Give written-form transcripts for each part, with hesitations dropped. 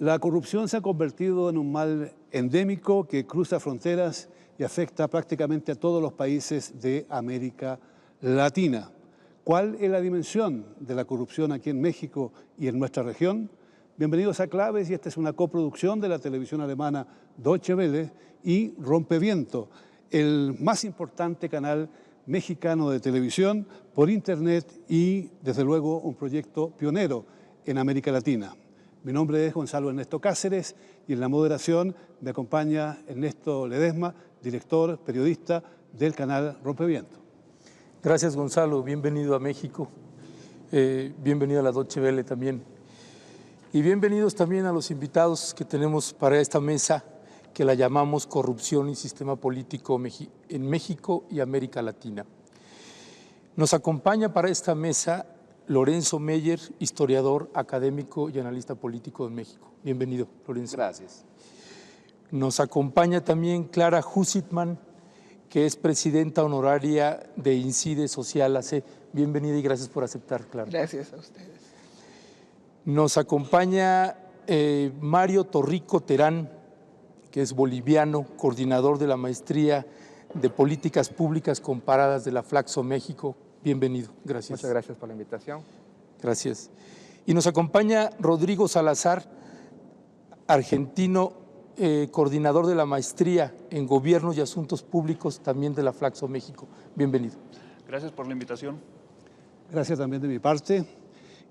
La corrupción se ha convertido en un mal endémico que cruza fronteras y afecta prácticamente a todos los países de América Latina. ¿Cuál es la dimensión de la corrupción aquí en México y en nuestra región? Bienvenidos a Claves, y esta es una coproducción de la televisión alemana Deutsche Welle y Rompeviento, el más importante canal mexicano de televisión por internet y, desde luego, un proyecto pionero en América Latina. Mi nombre es Gonzalo Ernesto Cáceres y en la moderación me acompaña Ernesto Ledesma, director, periodista del canal Rompeviento. Gracias, Gonzalo. Bienvenido a México. Bienvenido a la Deutsche Welle también. Y bienvenidos también a los invitados que tenemos para esta mesa que la llamamos Corrupción y Sistema Político en México y América Latina. Nos acompaña para esta mesa Lorenzo Meyer, historiador, académico y analista político de México. Bienvenido, Lorenzo. Gracias. Nos acompaña también Clara Husitman, que es presidenta honoraria de Incide Social AC. Bienvenida y gracias por aceptar, Clara. Gracias a ustedes. Nos acompaña Mario Torrico Terán, que es boliviano, coordinador de la Maestría de Políticas Públicas Comparadas de la Flaxo México. Bienvenido, gracias. Muchas gracias por la invitación. Gracias. Y nos acompaña Rodrigo Salazar, argentino, coordinador de la Maestría en Gobierno y Asuntos Públicos, también de la Flaxo México. Bienvenido. Gracias por la invitación. Gracias también de mi parte.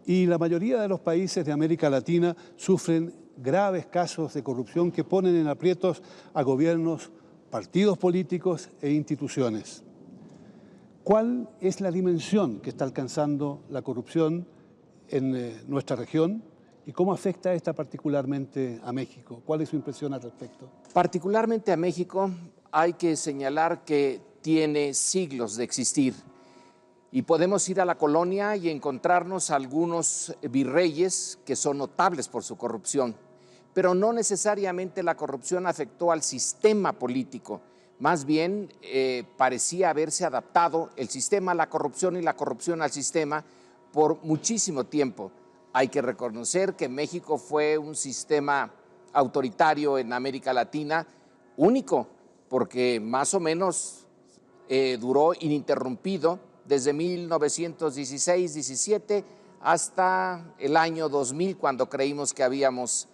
Y la mayoría de los países de América Latina sufren graves casos de corrupción que ponen en aprietos a gobiernos, partidos políticos e instituciones. ¿Cuál es la dimensión que está alcanzando la corrupción en nuestra región y cómo afecta esta particularmente a México? ¿Cuál es su impresión al respecto? Particularmente a México hay que señalar que tiene siglos de existir y podemos ir a la colonia y encontrarnos algunos virreyes que son notables por su corrupción, pero no necesariamente la corrupción afectó al sistema político. Más bien parecía haberse adaptado el sistema a la corrupción y la corrupción al sistema por muchísimo tiempo. Hay que reconocer que México fue un sistema autoritario en América Latina único, porque más o menos duró ininterrumpido desde 1916-17 hasta el año 2000, cuando creímos que habíamos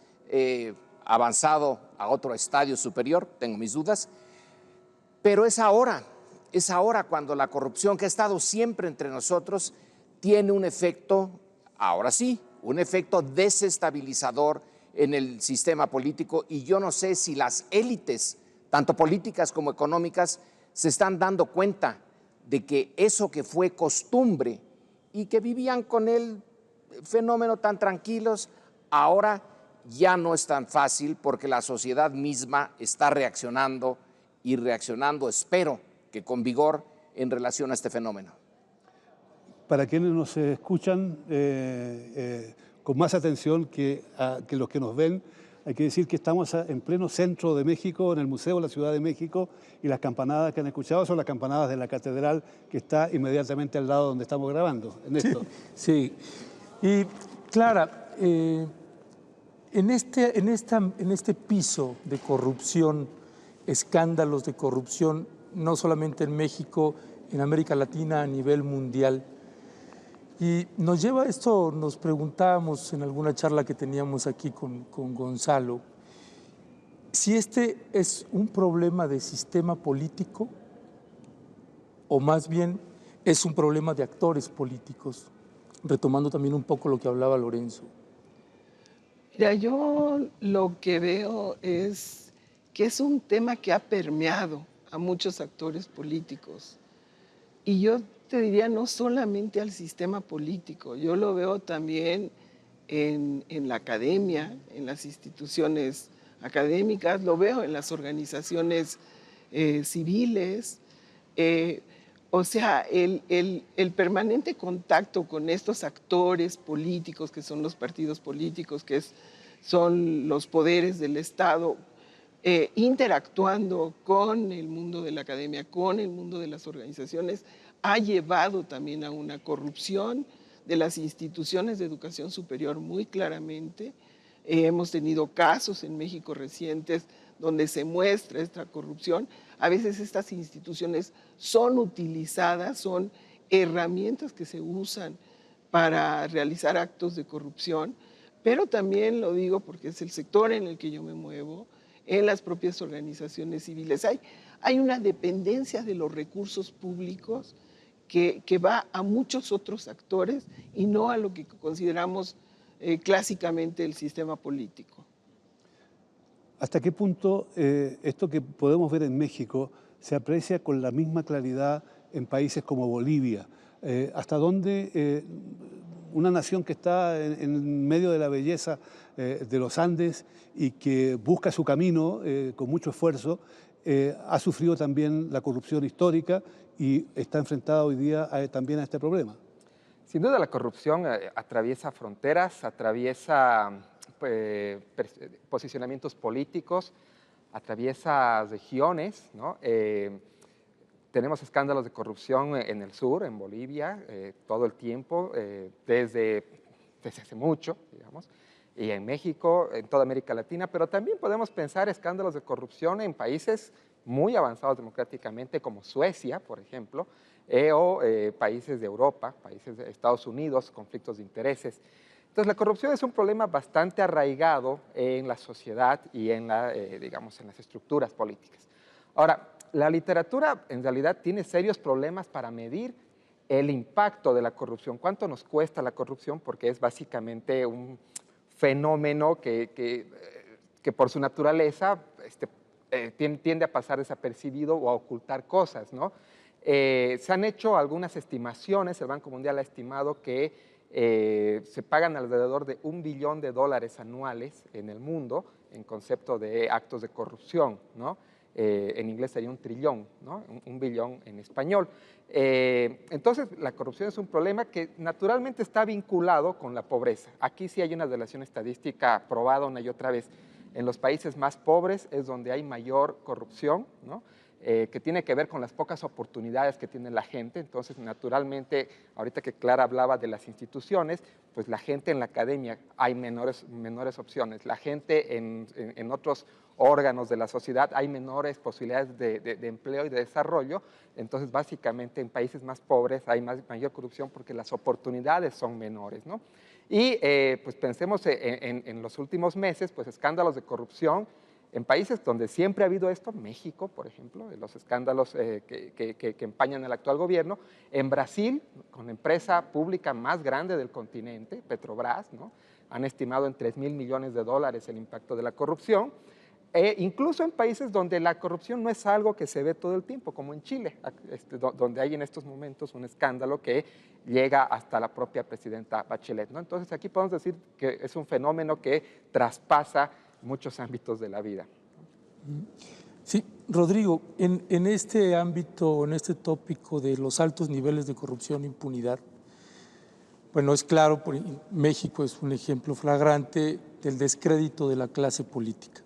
avanzado a otro estadio superior, tengo mis dudas. Pero es ahora cuando la corrupción, que ha estado siempre entre nosotros, tiene un efecto, ahora sí, un efecto desestabilizador en el sistema político, y yo no sé si las élites, tanto políticas como económicas, se están dando cuenta de que eso que fue costumbre y que vivían con el fenómeno tan tranquilos, ahora ya no es tan fácil porque la sociedad misma está reaccionando y reaccionando, espero que con vigor, en relación a este fenómeno. Para quienes nos escuchan con más atención que los que nos ven, hay que decir que estamos en pleno centro de México, en el Museo de la Ciudad de México, y las campanadas que han escuchado son las campanadas de la catedral que está inmediatamente al lado donde estamos grabando. Ernesto. Sí. Y Clara, en este piso de corrupción, escándalos de corrupción, no solamente en México, en América Latina, a nivel mundial. Y nos lleva a esto, nos preguntábamos en alguna charla que teníamos aquí con Gonzalo, si este es un problema de sistema político o más bien es un problema de actores políticos, retomando también un poco lo que hablaba Lorenzo. Mira, yo lo que veo es que es un tema que ha permeado a muchos actores políticos. Y yo te diría no solamente al sistema político, yo lo veo también en la academia, en las instituciones académicas, lo veo en las organizaciones civiles. O sea, el permanente contacto con estos actores políticos, que son los partidos políticos, son los poderes del Estado, interactuando con el mundo de la academia, con el mundo de las organizaciones, ha llevado también a una corrupción de las instituciones de educación superior muy claramente, hemos tenido casos en México recientes donde se muestra esta corrupción. A veces estas instituciones son utilizadas, son herramientas que se usan para realizar actos de corrupción, pero también lo digo porque es el sector en el que yo me muevo, en las propias organizaciones civiles. Hay una dependencia de los recursos públicos que va a muchos otros actores y no a lo que consideramos clásicamente el sistema político. ¿Hasta qué punto esto que podemos ver en México se aprecia con la misma claridad en países como Bolivia? ¿Hasta dónde una nación que está en medio de la belleza de los Andes y que busca su camino con mucho esfuerzo, ha sufrido también la corrupción histórica y está enfrentada hoy día también a este problema? Sin duda la corrupción atraviesa fronteras, atraviesa posicionamientos políticos, atraviesa regiones, ¿no? Tenemos escándalos de corrupción en el sur, en Bolivia, todo el tiempo, desde hace mucho, digamos, y en México, en toda América Latina, pero también podemos pensar escándalos de corrupción en países muy avanzados democráticamente, como Suecia, por ejemplo, o países de Europa, países de Estados Unidos, conflictos de intereses. Entonces, la corrupción es un problema bastante arraigado en la sociedad y en, digamos, en las estructuras políticas. Ahora, la literatura en realidad tiene serios problemas para medir el impacto de la corrupción. ¿Cuánto nos cuesta la corrupción? Porque es básicamente un fenómeno que por su naturaleza tiende a pasar desapercibido o a ocultar cosas, ¿no? Se han hecho algunas estimaciones, el Banco Mundial ha estimado que se pagan alrededor de $1 billón anuales en el mundo en concepto de actos de corrupción, ¿no? En inglés sería un trillón, ¿no? Un billón en español. Entonces, la corrupción es un problema que naturalmente está vinculado con la pobreza. Aquí sí hay una relación estadística probada una y otra vez. En los países más pobres es donde hay mayor corrupción, ¿no? Que tiene que ver con las pocas oportunidades que tiene la gente. Entonces, naturalmente, ahorita que Clara hablaba de las instituciones, pues la gente en la academia hay menores opciones. La gente en otros órganos de la sociedad hay menores posibilidades de empleo y de desarrollo. Entonces, básicamente, en países más pobres hay mayor corrupción porque las oportunidades son menores, ¿no? Y pues pensemos en los últimos meses, pues escándalos de corrupción en países donde siempre ha habido esto, México, por ejemplo, de los escándalos que empañan el actual gobierno. En Brasil, con la empresa pública más grande del continente, Petrobras, ¿no? Han estimado en $3.000 millones el impacto de la corrupción. Incluso en países donde la corrupción no es algo que se ve todo el tiempo, como en Chile, donde hay en estos momentos un escándalo que llega hasta la propia presidenta Bachelet, ¿no? Entonces aquí podemos decir que es un fenómeno que traspasa muchos ámbitos de la vida. Sí, Rodrigo, en este ámbito, en este tópico de los altos niveles de corrupción e impunidad, bueno, es claro, México es un ejemplo flagrante del descrédito de la clase política.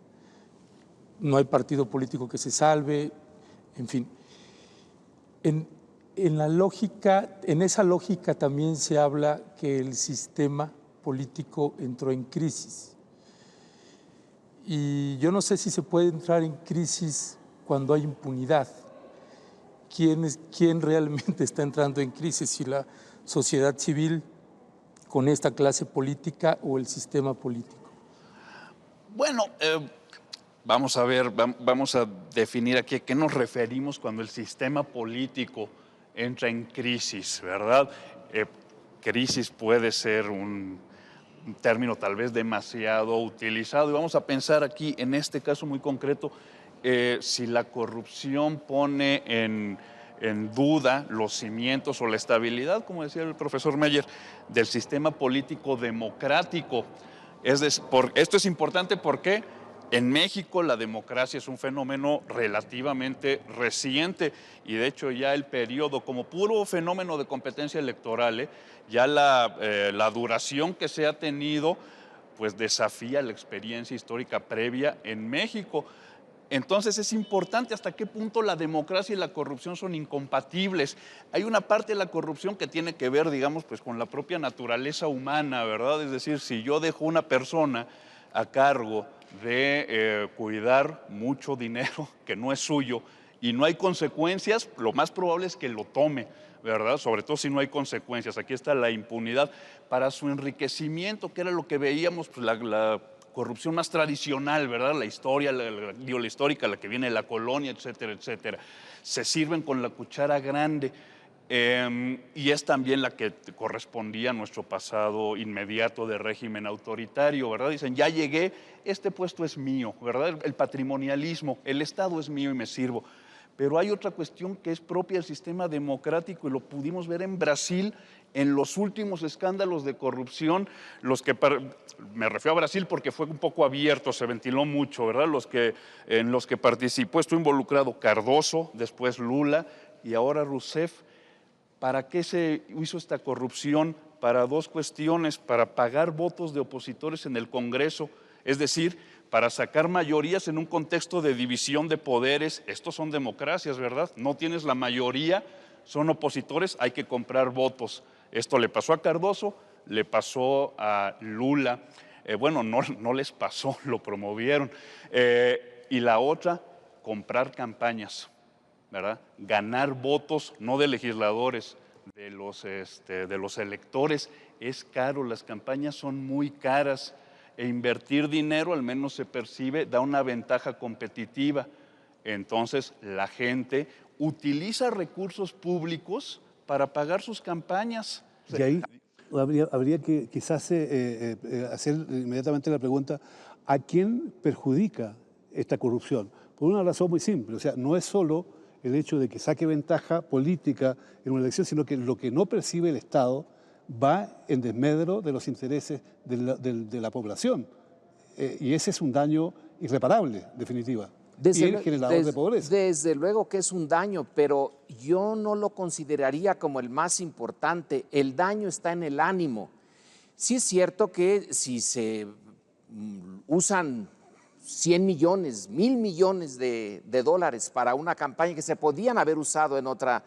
No hay partido político que se salve, en fin. En esa lógica también se habla que el sistema político entró en crisis. Y yo no sé si se puede entrar en crisis cuando hay impunidad. ¿Quién realmente está entrando en crisis? ¿Si la sociedad civil con esta clase política o el sistema político? Bueno, vamos a ver, vamos a definir aquí a qué nos referimos cuando el sistema político entra en crisis, ¿verdad? Crisis puede ser un término tal vez demasiado utilizado y vamos a pensar aquí en este caso muy concreto si la corrupción pone en duda los cimientos o la estabilidad, como decía el profesor Meyer, del sistema político democrático. Esto es importante porque en México la democracia es un fenómeno relativamente reciente y de hecho ya el periodo, como puro fenómeno de competencia electoral, ya la duración que se ha tenido pues desafía la experiencia histórica previa en México. Entonces es importante hasta qué punto la democracia y la corrupción son incompatibles. Hay una parte de la corrupción que tiene que ver, digamos, pues con la propia naturaleza humana, ¿verdad? Es decir, si yo dejo una persona a cargo de cuidar mucho dinero que no es suyo y no hay consecuencias, lo más probable es que lo tome, ¿verdad? Sobre todo si no hay consecuencias. Aquí está la impunidad para su enriquecimiento, que era lo que veíamos, pues, la corrupción más tradicional, ¿verdad? La historia, la histórica, la que viene de la colonia, etcétera, etcétera. Se sirven con la cuchara grande. Y es también la que correspondía a nuestro pasado inmediato de régimen autoritario, ¿verdad? Dicen, ya llegué, este puesto es mío, ¿verdad? El patrimonialismo, el Estado es mío y me sirvo. Pero hay otra cuestión que es propia del sistema democrático y lo pudimos ver en Brasil en los últimos escándalos de corrupción, me refiero a Brasil porque fue un poco abierto, se ventiló mucho, ¿verdad? En los que participó, estuvo involucrado Cardoso, después Lula y ahora Rousseff. ¿Para qué se hizo esta corrupción? Para dos cuestiones, para pagar votos de opositores en el Congreso, es decir, para sacar mayorías en un contexto de división de poderes. Estos son democracias, ¿verdad? No tienes la mayoría, son opositores, hay que comprar votos. Esto le pasó a Cardoso, le pasó a Lula. Bueno, no les pasó, lo promovieron. Y la otra, comprar campañas, ¿verdad? Ganar votos, no de legisladores, de los electores. Es caro, las campañas son muy caras e invertir dinero, al menos se percibe, da una ventaja competitiva. Entonces la gente utiliza recursos públicos para pagar sus campañas. Y ahí habría que quizás hacer inmediatamente la pregunta, ¿a quién perjudica esta corrupción? Por una razón muy simple, o sea, no es solo el hecho de que saque ventaja política en una elección, sino que lo que no percibe el Estado va en desmedro de los intereses de la población. Y ese es un daño irreparable, definitiva. Y el generador de pobreza. Desde luego que es un daño, pero yo no lo consideraría como el más importante. El daño está en el ánimo. Sí es cierto que si se usan 100 millones, 1,000 millones de dólares para una campaña que se podían haber usado en otra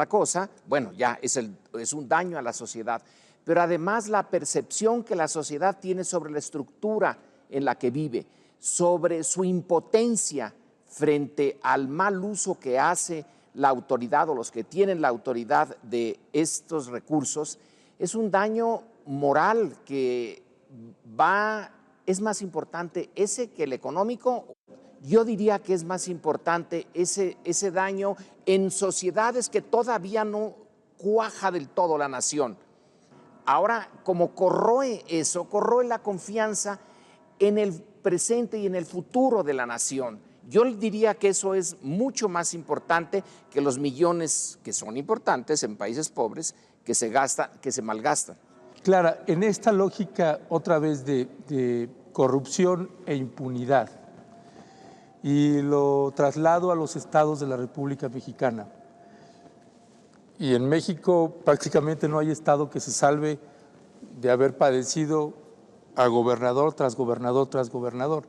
cosa, bueno, ya es un daño a la sociedad. Pero además la percepción que la sociedad tiene sobre la estructura en la que vive, sobre su impotencia frente al mal uso que hace la autoridad o los que tienen la autoridad de estos recursos, es un daño moral que es más importante ese que el económico. Yo diría que es más importante ese daño en sociedades que todavía no cuaja del todo la nación. Ahora, como corroe la confianza en el presente y en el futuro de la nación. Yo diría que eso es mucho más importante que los millones que son importantes en países pobres que se malgastan. Clara, en esta lógica otra vez de corrupción e impunidad, y lo traslado a los estados de la República Mexicana. Y en México prácticamente no hay estado que se salve de haber padecido a gobernador tras gobernador tras gobernador.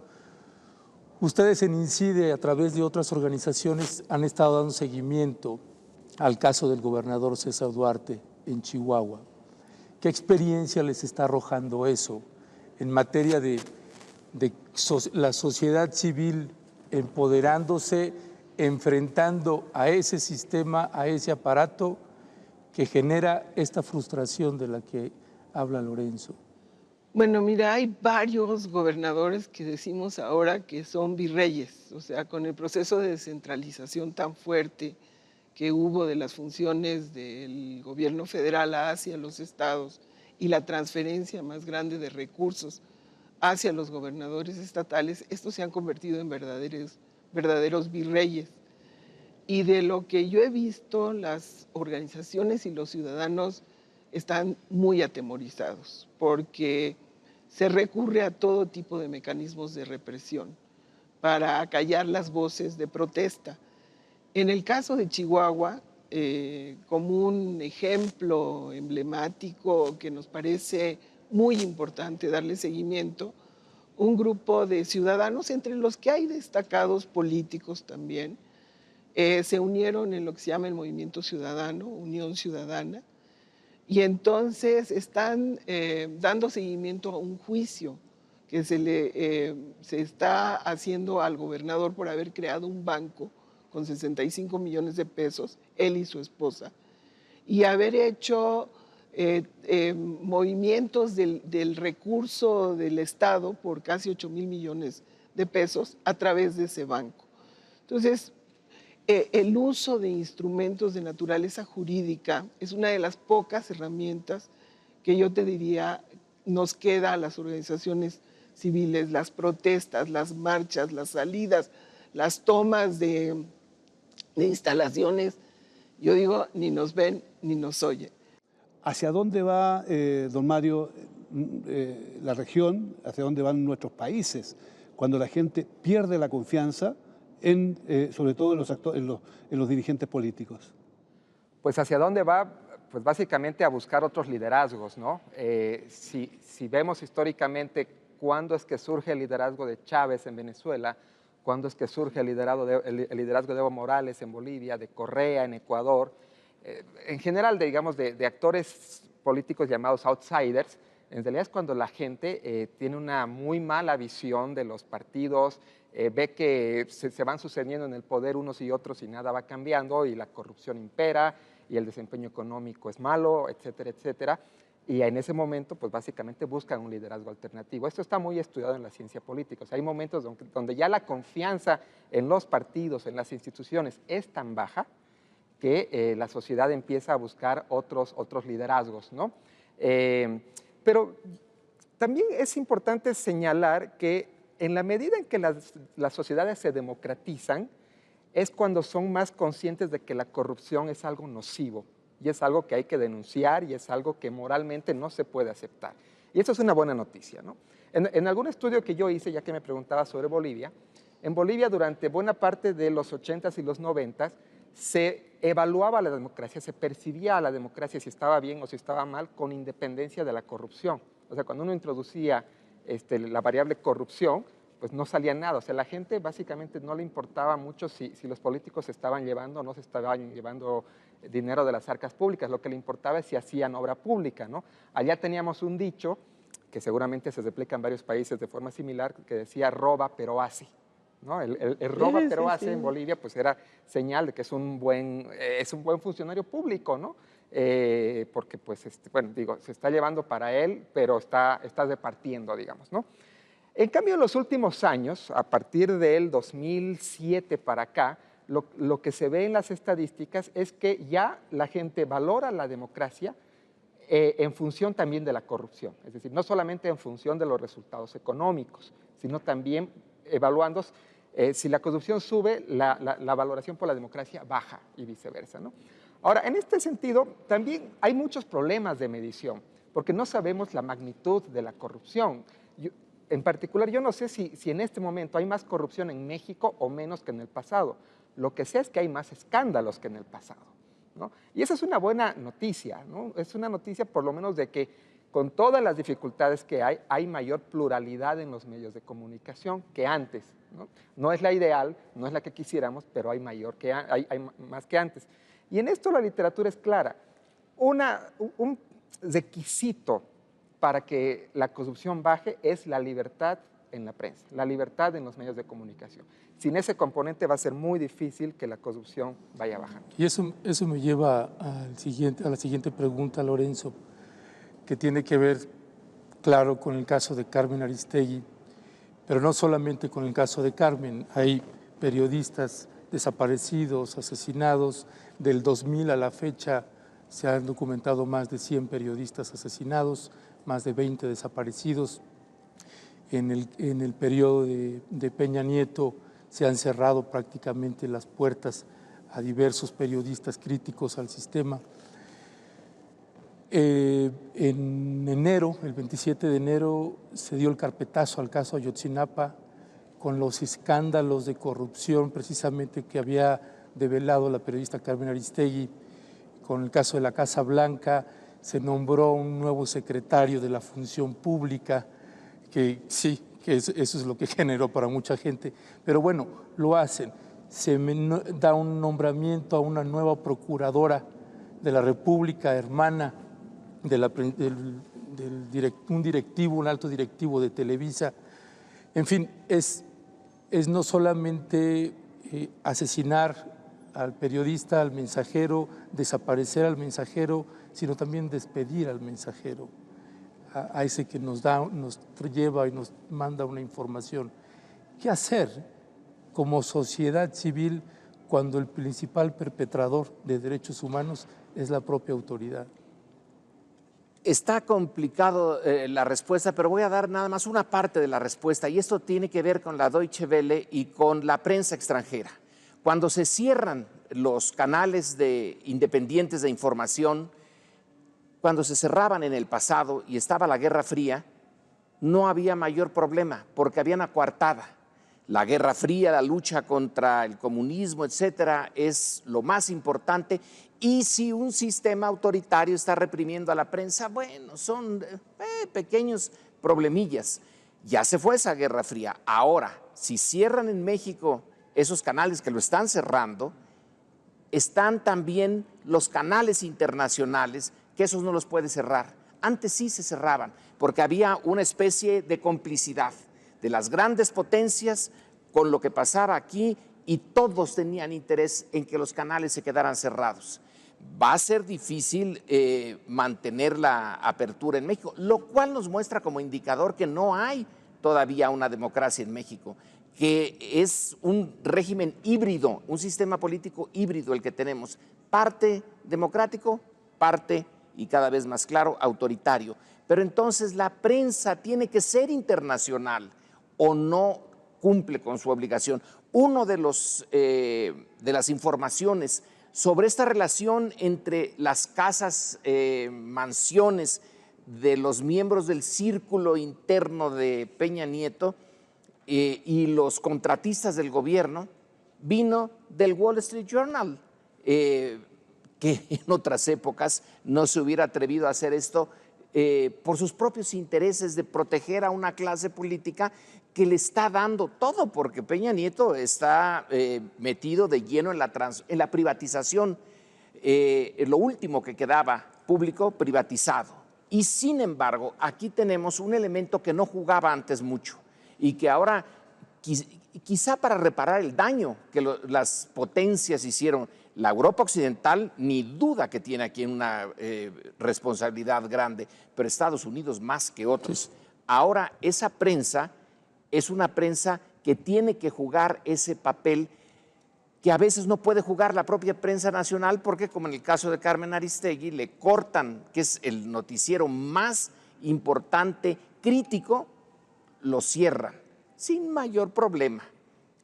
Ustedes en INCIDE, a través de otras organizaciones, han estado dando seguimiento al caso del gobernador César Duarte en Chihuahua. ¿Qué experiencia les está arrojando eso en materia de la sociedad civil empoderándose, enfrentando a ese sistema, a ese aparato que genera esta frustración de la que habla Lorenzo? Bueno, mira, hay varios gobernadores que decimos ahora que son virreyes, o sea, con el proceso de descentralización tan fuerte que hubo de las funciones del gobierno federal hacia los estados y la transferencia más grande de recursos hacia los gobernadores estatales, estos se han convertido en verdaderos virreyes. Y de lo que yo he visto, las organizaciones y los ciudadanos están muy atemorizados porque se recurre a todo tipo de mecanismos de represión para acallar las voces de protesta. En el caso de Chihuahua, como un ejemplo emblemático que nos parece muy importante darle seguimiento, un grupo de ciudadanos, entre los que hay destacados políticos también, se unieron en lo que se llama el Movimiento Ciudadano, Unión Ciudadana, y entonces están dando seguimiento a un juicio que que se está haciendo al gobernador por haber creado un banco con 65 millones de pesos, él y su esposa, y haber hecho movimientos del recurso del Estado por casi 8,000 millones de pesos a través de ese banco. Entonces, el uso de instrumentos de naturaleza jurídica es una de las pocas herramientas que yo te diría nos queda a las organizaciones civiles, las protestas, las marchas, las salidas, las tomas de instalaciones. Yo digo, ni nos ven ni nos oyen. ¿Hacia dónde va, don Mario, la región, hacia dónde van nuestros países, cuando la gente pierde la confianza, sobre todo en los dirigentes políticos? Pues hacia dónde va, pues básicamente a buscar otros liderazgos, ¿no? Si vemos históricamente cuándo es que surge el liderazgo de Chávez en Venezuela, cuándo es que surge el liderazgo de Evo Morales en Bolivia, de Correa en Ecuador, en general, digamos, de actores políticos llamados outsiders, en realidad es cuando la gente tiene una muy mala visión de los partidos, ve que se van sucediendo en el poder unos y otros y nada va cambiando y la corrupción impera y el desempeño económico es malo, etcétera, etcétera. Y en ese momento, pues básicamente buscan un liderazgo alternativo. Esto está muy estudiado en la ciencia política. O sea, hay momentos donde ya la confianza en los partidos, en las instituciones, es tan baja que la sociedad empieza a buscar otros liderazgos, ¿no? Pero también es importante señalar que en la medida en que las sociedades se democratizan, es cuando son más conscientes de que la corrupción es algo nocivo y es algo que hay que denunciar y es algo que moralmente no se puede aceptar. Y eso es una buena noticia, ¿no? En algún estudio que yo hice, ya que me preguntaba sobre Bolivia, en Bolivia durante buena parte de los 80s y los 90s se evaluaba la democracia, se percibía a la democracia si estaba bien o si estaba mal con independencia de la corrupción. O sea, cuando uno introducía la variable corrupción, pues no salía nada. O sea, la gente básicamente no le importaba mucho si los políticos se estaban llevando o no se estaban llevando dinero de las arcas públicas. Lo que le importaba es si hacían obra pública, ¿no? Allá teníamos un dicho, que seguramente se replica en varios países de forma similar, que decía roba pero hace, ¿no? El roba pero hace en Bolivia pues era señal de que es un buen funcionario público, ¿no? Porque pues, bueno, digo, se está llevando para él, pero está repartiendo, digamos, ¿no? En cambio, en los últimos años, a partir del 2007 para acá, lo que se ve en las estadísticas es que ya la gente valora la democracia en función también de la corrupción. Es decir, no solamente en función de los resultados económicos, sino también evaluando si la corrupción sube, la valoración por la democracia baja y viceversa, ¿no? Ahora, en este sentido, también hay muchos problemas de medición, porque no sabemos la magnitud de la corrupción. En particular, yo no sé si en este momento hay más corrupción en México o menos que en el pasado. Lo que sé es que hay más escándalos que en el pasado, ¿no? Y esa es una buena noticia, ¿no? Es una noticia por lo menos de que con todas las dificultades que hay mayor pluralidad en los medios de comunicación que antes, ¿no? No es la ideal, no es la que quisiéramos, pero hay más que antes. Y en esto la literatura es clara. Un requisito para que la corrupción baje es la libertad en la prensa, la libertad en los medios de comunicación. Sin ese componente va a ser muy difícil que la corrupción vaya bajando. Y eso me lleva a la siguiente pregunta, Lorenzo, que tiene que ver, claro, con el caso de Carmen Aristegui, pero no solamente con el caso de Carmen. Hay periodistas desaparecidos, asesinados. Del 2000 a la fecha se han documentado más de 100 periodistas asesinados, más de 20 desaparecidos. En el periodo de Peña Nieto se han cerrado prácticamente las puertas a diversos periodistas críticos al sistema. En enero, el 27 de enero, se dio el carpetazo al caso Ayotzinapa con los escándalos de corrupción precisamente que había develado la periodista Carmen Aristegui. Con el caso de la Casa Blanca se nombró un nuevo secretario de la Función Pública, que sí, que eso es lo que generó para mucha gente, pero bueno, lo hacen. Se da un nombramiento a una nueva procuradora de la República, hermana de un alto directivo de Televisa, En fin, es no solamente asesinar al periodista, al mensajero, desaparecer al mensajero, sino también despedir al mensajero, a ese que nos lleva y nos manda una información. ¿Qué hacer como sociedad civil cuando el principal perpetrador de derechos humanos es la propia autoridad? Está complicado la respuesta, pero voy a dar nada más una parte de la respuesta, y esto tiene que ver con la Deutsche Welle y con la prensa extranjera. Cuando se cierran los canales independientes de información, cuando se cerraban en el pasado y estaba la Guerra Fría, no había mayor problema, porque había una coartada. La Guerra Fría, la lucha contra el comunismo, etcétera, es lo más importante. Y si un sistema autoritario está reprimiendo a la prensa, bueno, son pequeños problemillas. Ya se fue esa Guerra Fría. Ahora, si cierran en México esos canales que lo están cerrando, están también los canales internacionales, que esos no los puede cerrar. Antes sí se cerraban, porque había una especie de complicidad de las grandes potencias con lo que pasaba aquí, y todos tenían interés en que los canales se quedaran cerrados. Va a ser difícil mantener la apertura en México, lo cual nos muestra como indicador que no hay todavía una democracia en México, que es un régimen híbrido, un sistema político híbrido el que tenemos, parte democrático, parte, y cada vez más claro, autoritario. Pero entonces la prensa tiene que ser internacional o no cumple con su obligación. Uno de las informaciones sobre esta relación entre las casas, mansiones de los miembros del círculo interno de Peña Nieto y los contratistas del gobierno vino del Wall Street Journal, que en otras épocas no se hubiera atrevido a hacer esto por sus propios intereses de proteger a una clase política que le está dando todo, porque Peña Nieto está metido de lleno en la privatización, lo último que quedaba público privatizado. Y sin embargo, aquí tenemos un elemento que no jugaba antes mucho y que ahora, quizá para reparar el daño que las potencias hicieron, la Europa occidental ni duda que tiene aquí una responsabilidad grande, pero Estados Unidos más que otros. Ahora esa prensa es una prensa que tiene que jugar ese papel que a veces no puede jugar la propia prensa nacional, porque como en el caso de Carmen Aristegui, le cortan, que es el noticiero más importante, crítico, lo cierran sin mayor problema.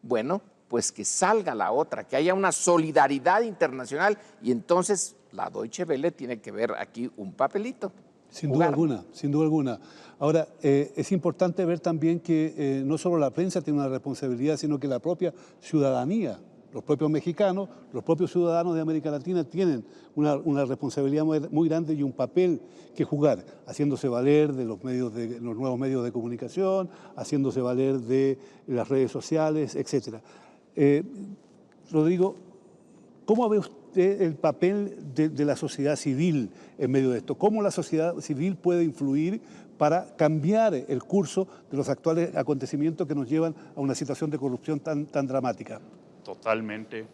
Bueno, pues que salga la otra, que haya una solidaridad internacional, y entonces la Deutsche Welle tiene que ver aquí un papelito. Sin duda alguna, sin duda alguna. Ahora, es importante ver también que no solo la prensa tiene una responsabilidad, sino que la propia ciudadanía, los propios mexicanos, los propios ciudadanos de América Latina tienen una responsabilidad muy grande y un papel que jugar, haciéndose valer de los nuevos medios de comunicación, haciéndose valer de las redes sociales, etcétera. Rodrigo, ¿cómo ve usted el papel de la sociedad civil en medio de esto? ¿Cómo la sociedad civil puede influir para cambiar el curso de los actuales acontecimientos que nos llevan a una situación de corrupción tan dramática? Totalmente,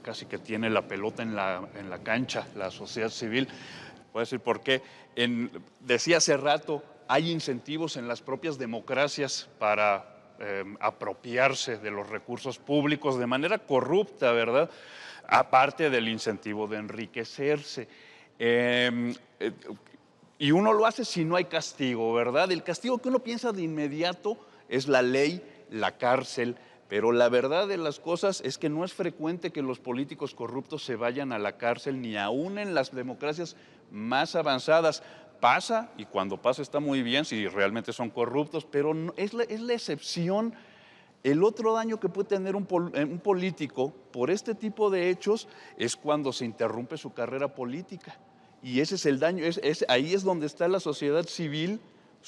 casi que tiene la pelota en la cancha, la sociedad civil. Voy a decir por qué. Decía hace rato, hay incentivos en las propias democracias para apropiarse de los recursos públicos de manera corrupta, ¿verdad? Aparte del incentivo de enriquecerse. Y uno lo hace si no hay castigo, ¿verdad? El castigo que uno piensa de inmediato es la ley, la cárcel, pero la verdad de las cosas es que no es frecuente que los políticos corruptos se vayan a la cárcel, ni aún en las democracias más avanzadas. Pasa, y cuando pasa está muy bien si realmente son corruptos, pero no, es la excepción. El otro daño que puede tener un político por este tipo de hechos es cuando se interrumpe su carrera política. Y ese es el daño, ahí es donde está la sociedad civil,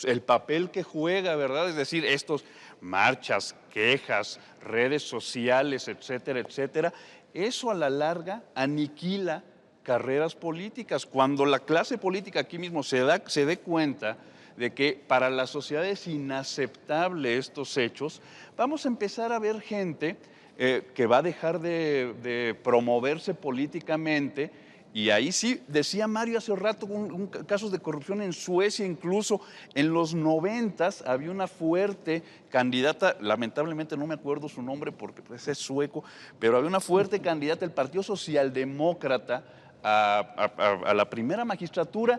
el papel que juega, ¿verdad? Es decir, estos marchas, quejas, redes sociales, etcétera, etcétera, eso a la larga aniquila carreras políticas. Cuando la clase política aquí mismo se dé cuenta de que para la sociedad es inaceptable estos hechos, vamos a empezar a ver gente que va a dejar de promoverse políticamente. Y ahí sí, decía Mario hace rato, casos de corrupción en Suecia, incluso en los 90 había una fuerte candidata, lamentablemente no me acuerdo su nombre porque pues, es sueco, pero había una fuerte candidata del Partido Socialdemócrata a la primera magistratura.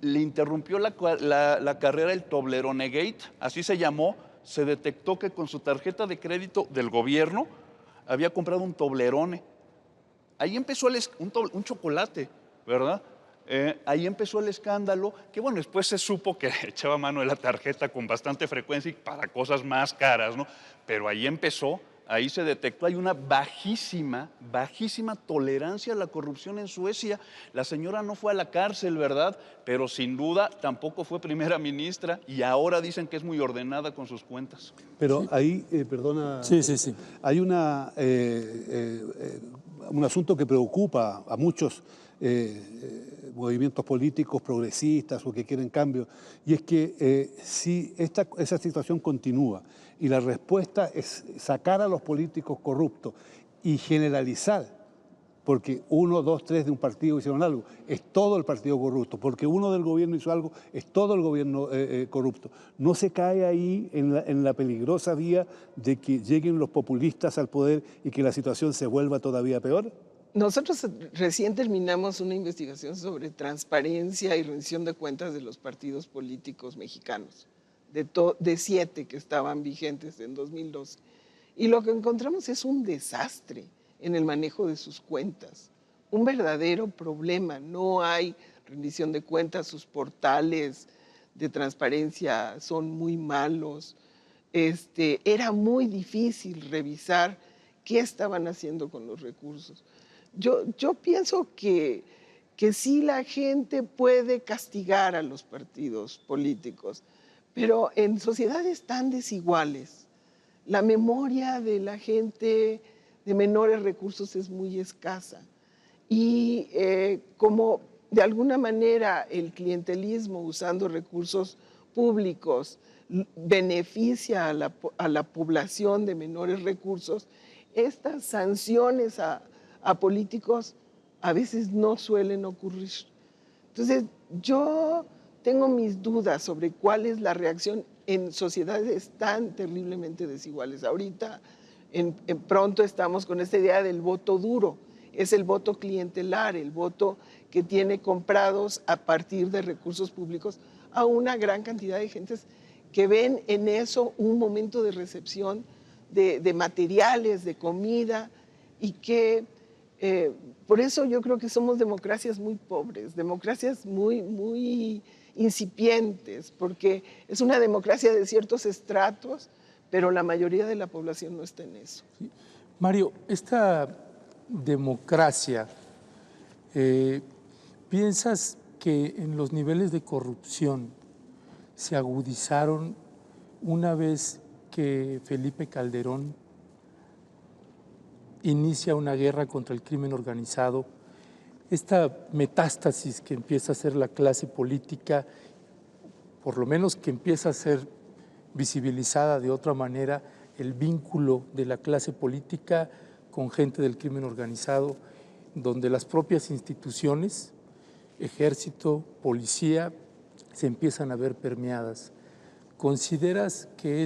Le interrumpió la carrera el Toblerone Gate, así se llamó. Se detectó que con su tarjeta de crédito del gobierno había comprado un Toblerone. Ahí empezó un chocolate, ¿verdad? Ahí empezó el escándalo, que bueno, después se supo que echaba mano de la tarjeta con bastante frecuencia y para cosas más caras, ¿no? Pero ahí empezó, ahí se detectó, hay una bajísima tolerancia a la corrupción en Suecia. La señora no fue a la cárcel, ¿verdad? Pero sin duda tampoco fue primera ministra y ahora dicen que es muy ordenada con sus cuentas. Pero ahí, perdona, Sí. hay un asunto que preocupa a muchos movimientos políticos progresistas o que quieren cambio, y es que si esa situación continúa y la respuesta es sacar a los políticos corruptos y generalizar, porque 1, 2, 3 de un partido hicieron algo, es todo el partido corrupto, porque uno del gobierno hizo algo, es todo el gobierno corrupto. ¿No se cae ahí en la peligrosa vía de que lleguen los populistas al poder y que la situación se vuelva todavía peor? Nosotros recién terminamos una investigación sobre transparencia y rendición de cuentas de los partidos políticos mexicanos, de 7 que estaban vigentes en 2012. Y lo que encontramos es un desastre en el manejo de sus cuentas, un verdadero problema. No hay rendición de cuentas, sus portales de transparencia son muy malos. Era muy difícil revisar qué estaban haciendo con los recursos. Yo pienso que sí la gente puede castigar a los partidos políticos, pero en sociedades tan desiguales, la memoria de la gente de menores recursos es muy escasa. Y como de alguna manera el clientelismo usando recursos públicos beneficia a la población de menores recursos, estas sanciones a políticos a veces no suelen ocurrir. Entonces, yo tengo mis dudas sobre cuál es la reacción en sociedades tan terriblemente desiguales. Ahorita, pronto estamos con esta idea del voto duro. Es el voto clientelar, el voto que tiene comprados a partir de recursos públicos a una gran cantidad de gentes que ven en eso un momento de recepción de materiales, de comida, y que por eso yo creo que somos democracias muy pobres, democracias muy incipientes, porque es una democracia de ciertos estratos, pero la mayoría de la población no está en eso. Sí. Mario, esta democracia, ¿piensas que en los niveles de corrupción se agudizaron una vez que Felipe Calderón inicia una guerra contra el crimen organizado? Esta metástasis que empieza a ser la clase política, por lo menos que empieza a ser visibilizada de otra manera, el vínculo de la clase política con gente del crimen organizado, donde las propias instituciones, ejército, policía, se empiezan a ver permeadas. ¿Consideras que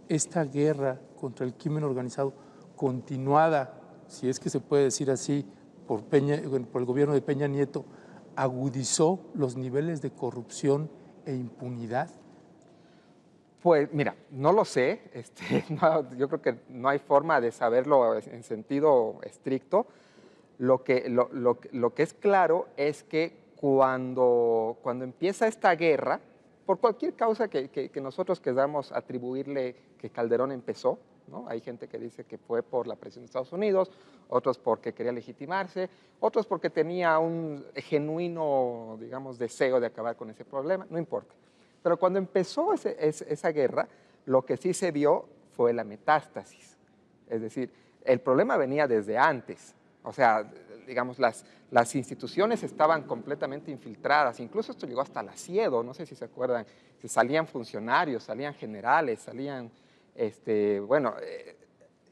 esta guerra contra el crimen organizado, continuada, si es que se puede decir así, por el gobierno de Peña Nieto, agudizó los niveles de corrupción e impunidad? Pues mira, no lo sé, yo creo que no hay forma de saberlo en sentido estricto. Lo que es claro es que cuando empieza esta guerra, por cualquier causa que nosotros queramos atribuirle que Calderón empezó, ¿no? Hay gente que dice que fue por la presión de Estados Unidos, otros porque quería legitimarse, otros porque tenía un genuino, digamos, deseo de acabar con ese problema, no importa. Pero cuando empezó esa guerra, lo que sí se vio fue la metástasis. Es decir, el problema venía desde antes. O sea, digamos, las instituciones estaban completamente infiltradas, incluso esto llegó hasta el asiedo, no sé si se acuerdan, que salían funcionarios, salían generales, salían, bueno,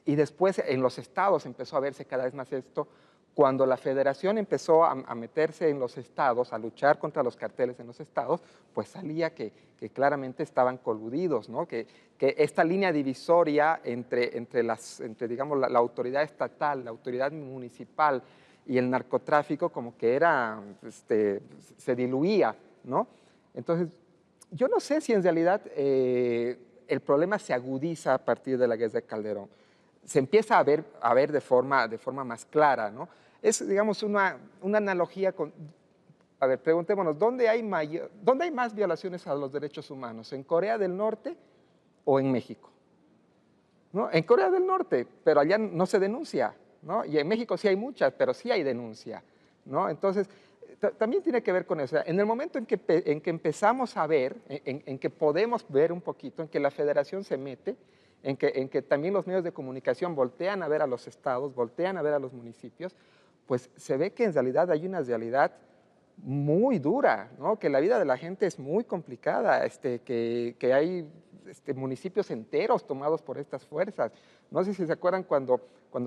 y después en los estados empezó a verse cada vez más esto. Cuando la federación empezó a meterse en los estados, a luchar contra los carteles en los estados, pues salía que claramente estaban coludidos, ¿no? Que esta línea divisoria entre digamos, la autoridad estatal, la autoridad municipal y el narcotráfico como que era, se diluía, ¿no? Entonces, yo no sé si en realidad el problema se agudiza a partir de la guerra de Calderón. Se empieza a ver de forma más clara, ¿no? Es, digamos, una analogía con... A ver, preguntémonos, ¿dónde hay más violaciones a los derechos humanos? ¿En Corea del Norte o en México? ¿No? En Corea del Norte, pero allá no se denuncia, ¿no? Y en México sí hay muchas, pero sí hay denuncia, ¿no? Entonces, también tiene que ver con eso. En el momento en que empezamos a ver, en que podemos ver un poquito, en que la federación se mete, en que también los medios de comunicación voltean a ver a los estados, voltean a ver a los municipios, pues se ve que en realidad hay una realidad muy dura, ¿no? Que la vida de la gente es muy complicada, que hay municipios enteros tomados por estas fuerzas. No sé si se acuerdan cuando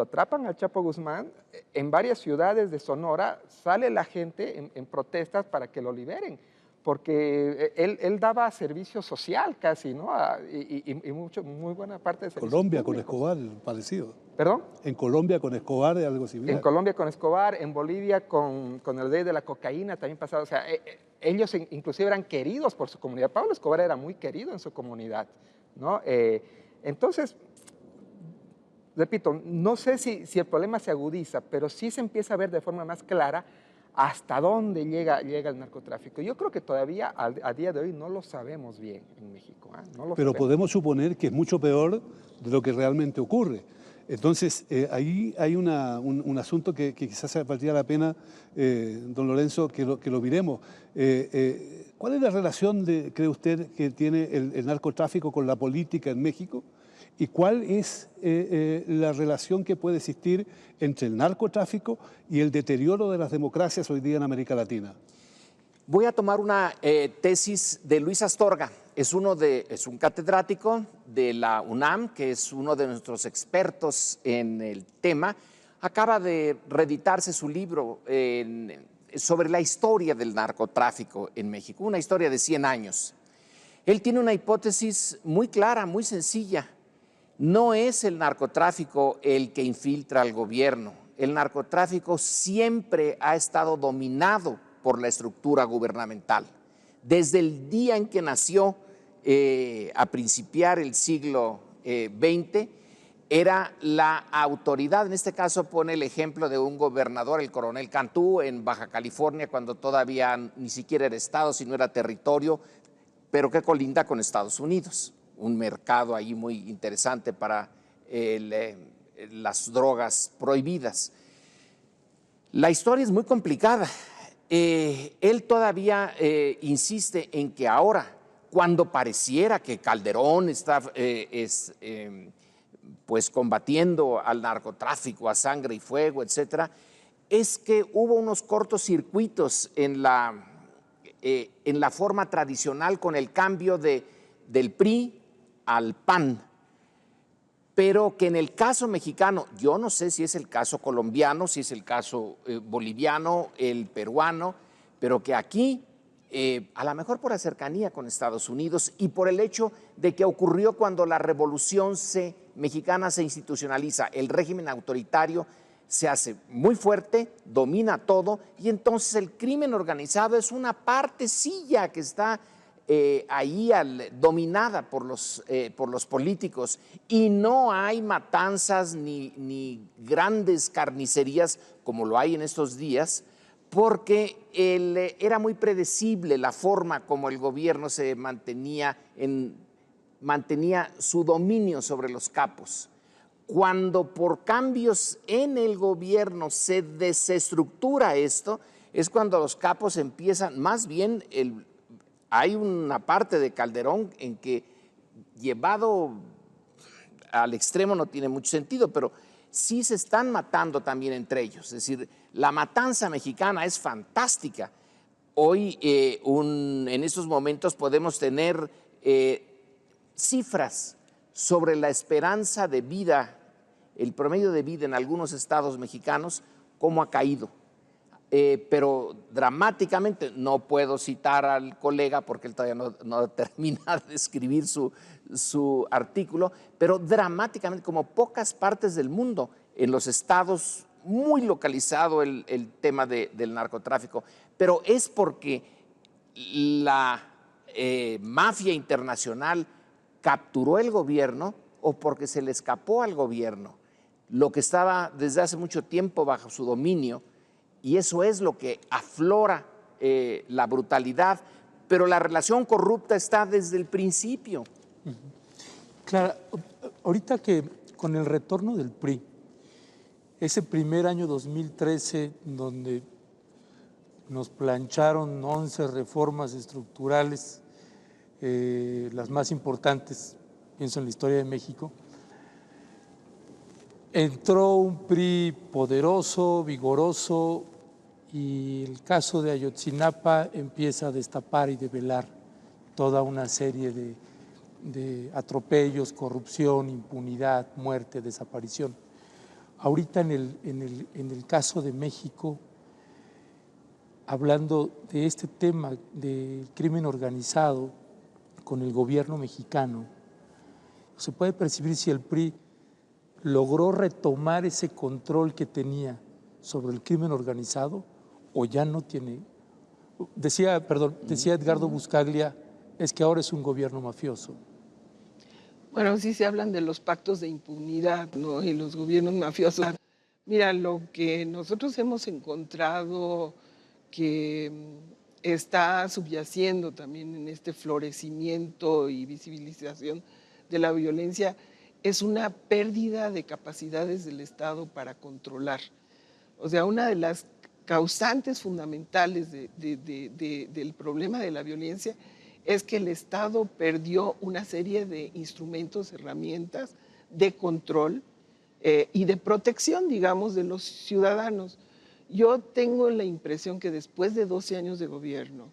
atrapan al Chapo Guzmán, en varias ciudades de Sonora sale la gente en protestas para que lo liberen, porque él daba servicio social casi, ¿no? Y muy buena parte de servicios Colombia públicos. con Escobar, parecido. ¿Perdón? En Colombia con Escobar es algo similar. En Colombia con Escobar, en Bolivia con el rey de la cocaína también pasaba. O sea, ellos inclusive eran queridos por su comunidad. Pablo Escobar era muy querido en su comunidad, ¿no? Entonces, repito, no sé si el problema se agudiza, pero sí se empieza a ver de forma más clara hasta dónde llega el narcotráfico. Yo creo que todavía a día de hoy no lo sabemos bien en México. No lo Pero sabemos. podemos suponer que es mucho peor de lo que realmente ocurre. Entonces, ahí hay un asunto que quizás valdría la pena, don Lorenzo, que lo miremos. ¿Cuál es la relación, cree usted, que tiene el narcotráfico con la política en México? ¿Y cuál es la relación que puede existir entre el narcotráfico y el deterioro de las democracias hoy día en América Latina? Voy a tomar una tesis de Luis Astorga. Es un catedrático de la UNAM, que es uno de nuestros expertos en el tema. Acaba de reeditarse su libro sobre la historia del narcotráfico en México, una historia de 100 años. Él tiene una hipótesis muy clara, muy sencilla. No es el narcotráfico el que infiltra al gobierno. El narcotráfico siempre ha estado dominado por la estructura gubernamental. Desde el día en que nació, a principiar el siglo XX, era la autoridad. En este caso pone el ejemplo de un gobernador, el coronel Cantú, en Baja California, cuando todavía ni siquiera era estado, sino era territorio, pero que colinda con Estados Unidos. Un mercado ahí muy interesante para las drogas prohibidas. La historia es muy complicada. Él todavía insiste en que ahora, cuando pareciera que Calderón está pues combatiendo al narcotráfico a sangre y fuego, etcétera, es que hubo unos cortocircuitos en la forma tradicional con el cambio del PRI al PAN, pero que en el caso mexicano, yo no sé si es el caso colombiano, si es el caso boliviano, el peruano, pero que aquí, a lo mejor por la cercanía con Estados Unidos y por el hecho de que ocurrió cuando la revolución mexicana se institucionaliza, el régimen autoritario se hace muy fuerte, domina todo, y entonces el crimen organizado es una partecilla que está ahí dominada por los políticos, y no hay matanzas ni grandes carnicerías como lo hay en estos días, porque era muy predecible la forma como el gobierno se mantenía su dominio sobre los capos. Cuando por cambios en el gobierno se desestructura esto, es cuando los capos empiezan, más bien hay una parte de Calderón en que, llevado al extremo no tiene mucho sentido, pero sí se están matando también entre ellos. Es decir, la matanza mexicana es fantástica. Hoy, en estos momentos, podemos tener cifras sobre la esperanza de vida, el promedio de vida en algunos estados mexicanos, cómo ha caído. Pero dramáticamente, no puedo citar al colega porque él todavía no ha terminado de escribir su artículo, pero dramáticamente, como pocas partes del mundo, en los estados muy localizado el tema del narcotráfico, pero es porque la mafia internacional capturó el gobierno o porque se le escapó al gobierno lo que estaba desde hace mucho tiempo bajo su dominio, y eso es lo que aflora la brutalidad, pero la relación corrupta está desde el principio. Clara, ahorita que con el retorno del PRI, ese primer año 2013, donde nos plancharon 11 reformas estructurales, las más importantes, pienso en la historia de México, entró un PRI poderoso, vigoroso, y el caso de Ayotzinapa empieza a destapar y develar toda una serie de atropellos, corrupción, impunidad, muerte, desaparición. Ahorita en el caso de México, hablando de este tema del crimen organizado con el gobierno mexicano, se puede percibir si el PRI logró retomar ese control que tenía sobre el crimen organizado o ya no tiene. Decía Edgardo Buscaglia, es que ahora es un gobierno mafioso. Bueno, sí se hablan de los pactos de impunidad, ¿no? Y los gobiernos mafiosos. Mira, lo que nosotros hemos encontrado que está subyaciendo también en este florecimiento y visibilización de la violencia es una pérdida de capacidades del Estado para controlar. O sea, una de las causantes fundamentales del problema de la violencia es que el Estado perdió una serie de instrumentos, herramientas de control y de protección, digamos, de los ciudadanos. Yo tengo la impresión que después de 12 años de gobierno,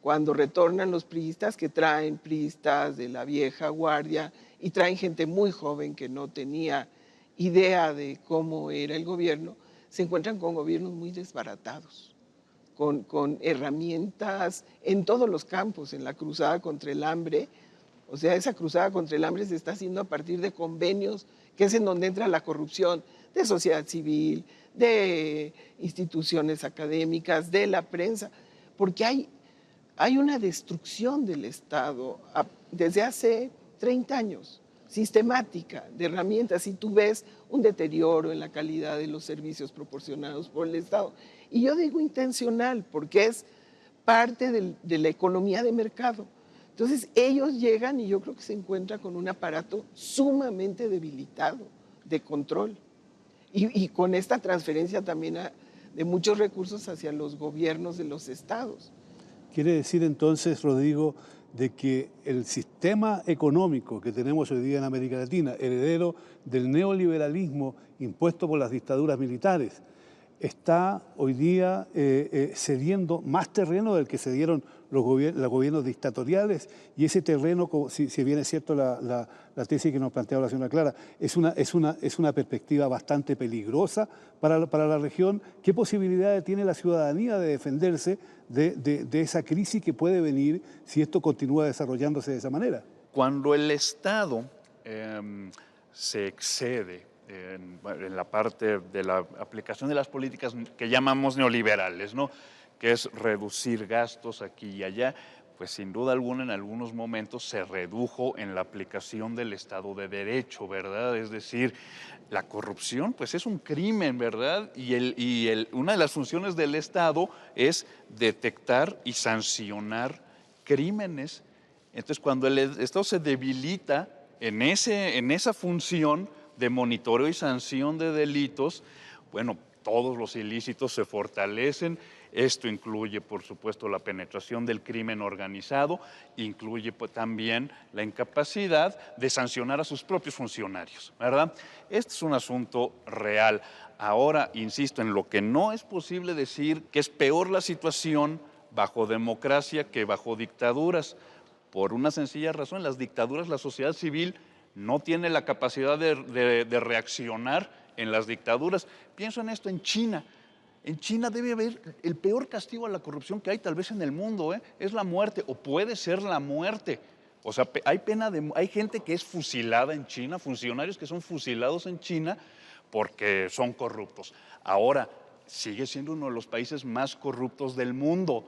cuando retornan los priistas, que traen priistas de la vieja guardia y traen gente muy joven que no tenía idea de cómo era el gobierno, se encuentran con gobiernos muy desbaratados, con herramientas en todos los campos, en la cruzada contra el hambre. O sea, esa cruzada contra el hambre se está haciendo a partir de convenios, que es en donde entra la corrupción de sociedad civil, de instituciones académicas, de la prensa, porque hay una destrucción del Estado desde hace 30 años, sistemática, de herramientas, y tú ves un deterioro en la calidad de los servicios proporcionados por el Estado. Y yo digo intencional, porque es parte de la economía de mercado. Entonces ellos llegan y yo creo que se encuentran con un aparato sumamente debilitado de control. Y con esta transferencia también de muchos recursos hacia los gobiernos de los estados. Quiere decir entonces, Rodrigo, de que el sistema económico que tenemos hoy día en América Latina, heredero del neoliberalismo impuesto por las dictaduras militares, está hoy día cediendo más terreno del que cedieron los gobiernos dictatoriales, y ese terreno, si bien es cierto la tesis que nos planteaba la señora Clara, es una perspectiva bastante peligrosa para la región. ¿Qué posibilidades tiene la ciudadanía de defenderse de esa crisis que puede venir si esto continúa desarrollándose de esa manera? Cuando el Estado se excede en la parte de la aplicación de las políticas que llamamos neoliberales, ¿no?, que es reducir gastos aquí y allá, pues sin duda alguna en algunos momentos se redujo en la aplicación del Estado de Derecho, ¿verdad? Es decir, la corrupción pues es un crimen, ¿verdad? Y una de las funciones del Estado es detectar y sancionar crímenes. Entonces, cuando el Estado se debilita en esa función de monitoreo y sanción de delitos, bueno, todos los ilícitos se fortalecen Esto incluye, por supuesto, la penetración del crimen organizado, incluye pues, también la incapacidad de sancionar a sus propios funcionarios, ¿verdad? Este es un asunto real. Ahora, insisto, en lo que no es posible decir que es peor la situación bajo democracia que bajo dictaduras, por una sencilla razón: las dictaduras, la sociedad civil no tiene la capacidad de reaccionar en las dictaduras. Pienso en esto, en China. En China debe haber el peor castigo a la corrupción que hay tal vez en el mundo, es la muerte, o puede ser la muerte. O sea, hay gente que es fusilada en China, funcionarios que son fusilados en China porque son corruptos. Ahora, sigue siendo uno de los países más corruptos del mundo.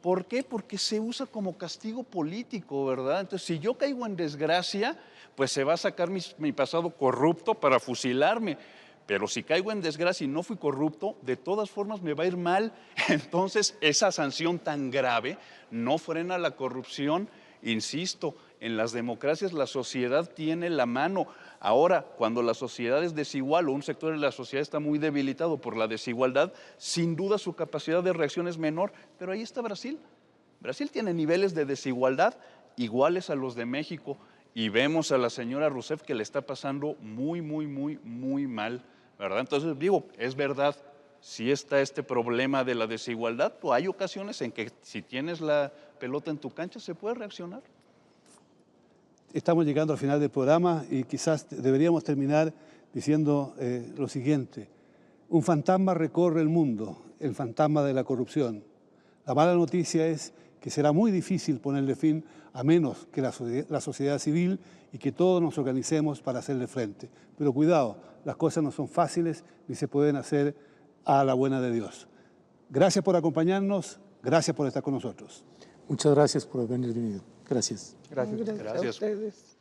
¿Por qué? Porque se usa como castigo político, ¿verdad? Entonces, si yo caigo en desgracia, pues se va a sacar mi pasado corrupto para fusilarme. Pero si caigo en desgracia y no fui corrupto, de todas formas me va a ir mal. Entonces, esa sanción tan grave no frena la corrupción. Insisto, en las democracias la sociedad tiene la mano. Ahora, cuando la sociedad es desigual o un sector de la sociedad está muy debilitado por la desigualdad, sin duda su capacidad de reacción es menor. Pero ahí está Brasil. Brasil tiene niveles de desigualdad iguales a los de México. Y vemos a la señora Rousseff que le está pasando muy mal, ¿verdad? Entonces digo, es verdad, sí está este problema de la desigualdad, pero hay ocasiones en que si tienes la pelota en tu cancha se puede reaccionar. Estamos llegando al final del programa y quizás deberíamos terminar diciendo lo siguiente. Un fantasma recorre el mundo, el fantasma de la corrupción. La mala noticia es que será muy difícil ponerle fin a menos que la sociedad civil y que todos nos organicemos para hacerle frente. Pero cuidado, las cosas no son fáciles ni se pueden hacer a la buena de Dios. Gracias por acompañarnos, gracias por estar con nosotros. Muchas gracias por haber venido. Gracias. Gracias. Gracias a ustedes.